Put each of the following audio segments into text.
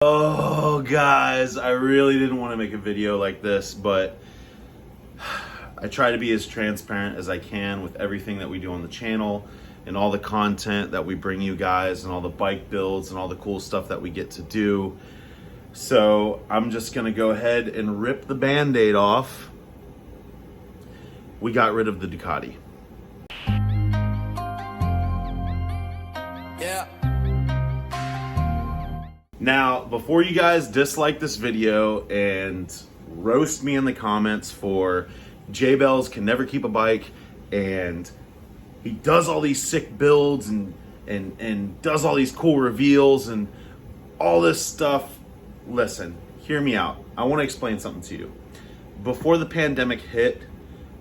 Oh guys, I really didn't want to make a video like this, but I try to be as transparent as I can with everything that we do on the channel and all the content that we bring you guys and all the bike builds and all the cool stuff that we get to do. So I'm just gonna go ahead and rip the Band-Aid off. We got rid of the Ducati. Yeah. Now, before you guys dislike this video and roast me in the comments for J Bells can never keep a bike and he does all these sick builds and does all these cool reveals and all this stuff, listen, hear me out. I want to explain something to you. Before the pandemic hit,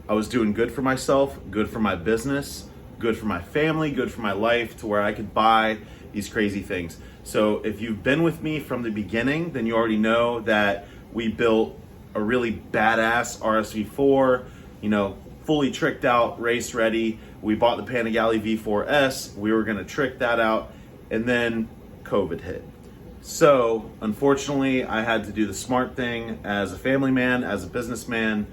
I was doing good for myself, good for my business, good for my family, good for my life, to where I could buy these crazy things. So if you've been with me from the beginning, then you already know that we built a really badass RSV4, you know, fully tricked out, race ready. We bought the Panigale V4S. We were gonna trick that out, and then COVID hit. So unfortunately, I had to do the smart thing as a family man, as a businessman,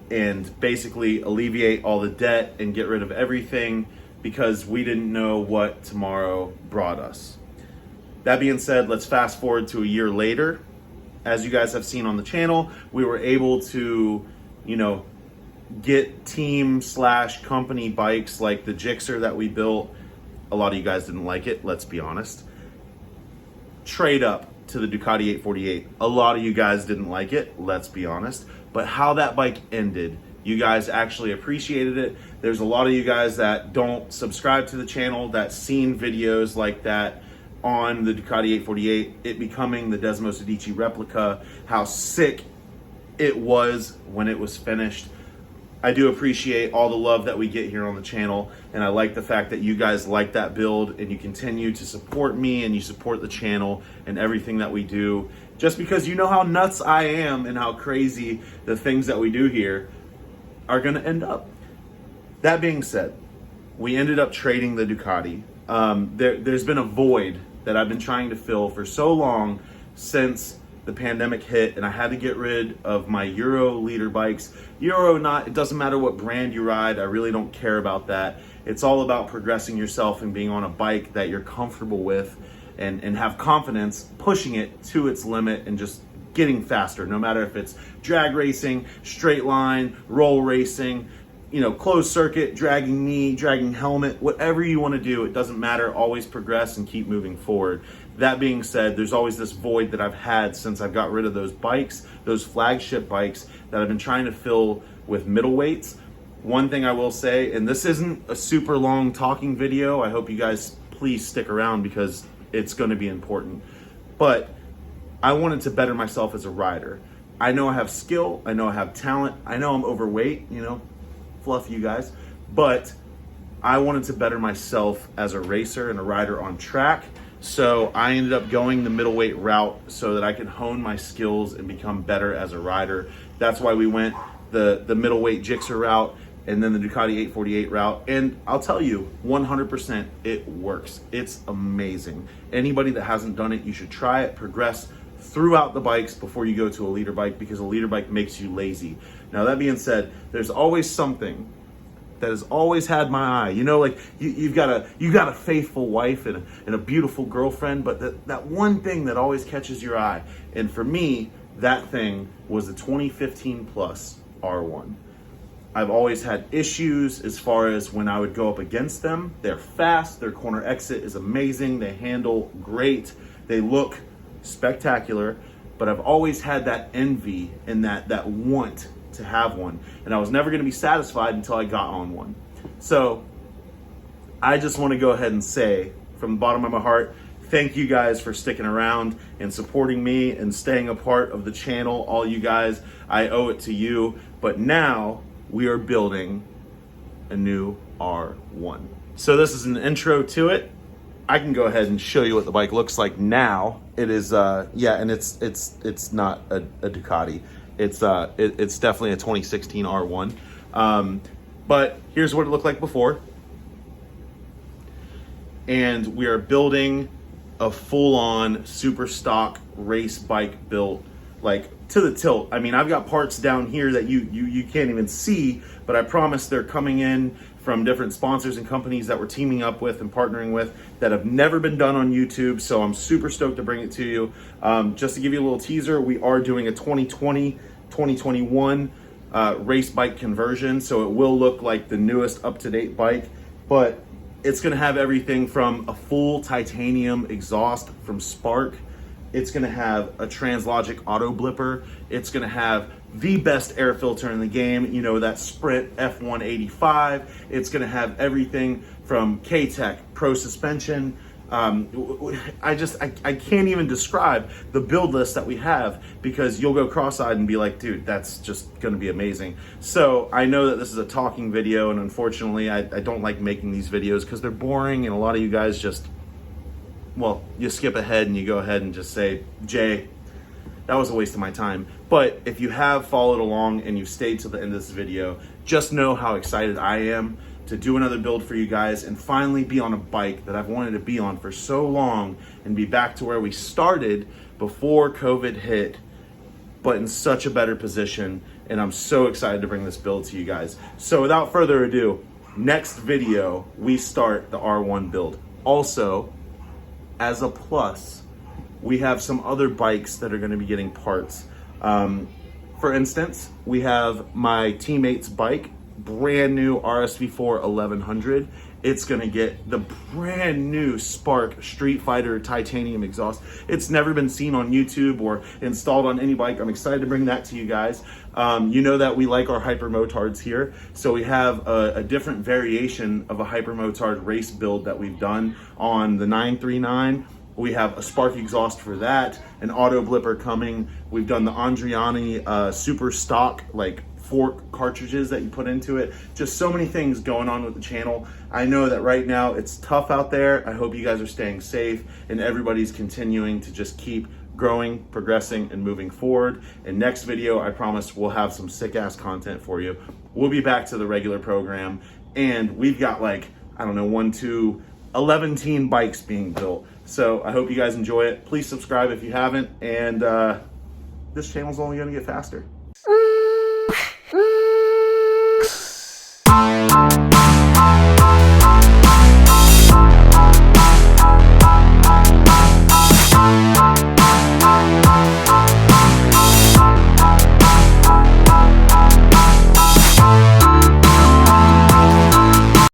and basically alleviate all the debt and get rid of everything because we didn't know what tomorrow brought us. That being said, let's fast forward to a year later. As you guys have seen on the channel, we were able to, you know, get team/company bikes like the Gixxer that we built. A lot of you guys didn't like it, let's be honest. Trade up to the Ducati 848. A lot of you guys didn't like it, let's be honest. But how that bike ended, you guys actually appreciated it. There's a lot of you guys that don't subscribe to the channel that seen videos like that on the Ducati 848, it becoming the Desmos Adichie replica, how sick it was when it was finished. I do appreciate all the love that we get here on the channel, and I like the fact that you guys like that build and you continue to support me and you support the channel and everything that we do, just because you know how nuts I am and how crazy the things that we do here are gonna end up. That being said, we ended up trading the Ducati. There's been a void that I've been trying to fill for so long since the pandemic hit, and I had to get rid of my Euro leader bikes. It doesn't matter what brand you ride, I really don't care about that. It's all about progressing yourself and being on a bike that you're comfortable with and have confidence pushing it to its limit and just getting faster, no matter if it's drag racing, straight line, roll racing, you know, closed circuit, dragging knee, dragging helmet, whatever you want to do, it doesn't matter. Always progress and keep moving forward. That being said, there's always this void that I've had since I've got rid of those bikes, those flagship bikes that I've been trying to fill with middleweights. One thing I will say, and this isn't a super long talking video, I hope you guys please stick around because it's going to be important, but I wanted to better myself as a rider. I know I have skill, I know I have talent, I know I'm overweight, you know, fluff you guys, but I wanted to better myself as a racer and a rider on track. So I ended up going the middleweight route so that I could hone my skills and become better as a rider. That's why we went the middleweight Gixxer route and then the Ducati 848 route. And I'll tell you, 100% it works. It's amazing. Anybody that hasn't done it, you should try it, progress throughout the bikes before you go to a leader bike, because a leader bike makes you lazy. Now that being said, there's always something that has always had my eye. You know, like you've got a faithful wife and a beautiful girlfriend, but that one thing that always catches your eye. And for me, that thing was the 2015 Plus R1. I've always had issues as far as when I would go up against them. They're fast, their corner exit is amazing, they handle great, they look spectacular, but I've always had that envy and that want to have one, and I was never going to be satisfied until I got on one. So I just want to go ahead and say from the bottom of my heart, thank you guys for sticking around and supporting me and staying a part of the channel. All you guys, I owe it to you. But now we are building a new R1. So this is an intro to it. I can go ahead and show you what the bike looks like now. It is yeah, and it's not a Ducati. It's definitely a 2016 R1. But here's what it looked like before. And we are building a full-on super stock race bike built, like to the tilt. I mean, I've got parts down here that you can't even see, but I promise they're coming in from different sponsors and companies that we're teaming up with and partnering with that have never been done on YouTube. So I'm super stoked to bring it to you. Just to give you a little teaser, we are doing a 2020-2021 race bike conversion. So it will look like the newest up-to-date bike, but it's gonna have everything from a full titanium exhaust from Spark. It's gonna have a Translogic auto blipper. It's gonna have the best air filter in the game, you know, that Sprint F185. It's gonna have everything from K-Tech, Pro Suspension. I can't even describe the build list that we have, because you'll go cross-eyed and be like, dude, that's just gonna be amazing. So I know that this is a talking video, and unfortunately I don't like making these videos because they're boring, and a lot of you guys just, well, you skip ahead and you go ahead and just say, Jay, that was a waste of my time. But if you have followed along and you've stayed to the end of this video, just know how excited I am to do another build for you guys and finally be on a bike that I've wanted to be on for so long and be back to where we started before COVID hit, but in such a better position. And I'm so excited to bring this build to you guys. So without further ado, next video, we start the R1 build. Also, as a plus, we have some other bikes that are going to be getting parts. For instance, we have my teammate's bike, brand new RSV4 1100. It's going to get the brand new Spark Street Fighter titanium exhaust. It's never been seen on YouTube or installed on any bike. I'm excited to bring that to you guys. You know that we like our hyper motards here, so we have a different variation of a hyper motard race build that we've done on the 939. We have a Spark exhaust for that, an auto blipper coming. We've done the Andriani super stock, like fork cartridges that you put into it. Just so many things going on with the channel. I know that right now it's tough out there. I hope you guys are staying safe and everybody's continuing to just keep growing, progressing, and moving forward. And next video, I promise we'll have some sick ass content for you. We'll be back to the regular program, and we've got like, I don't know, 11 bikes being built. So I hope you guys enjoy it. Please subscribe if you haven't, and this channel's only gonna get faster.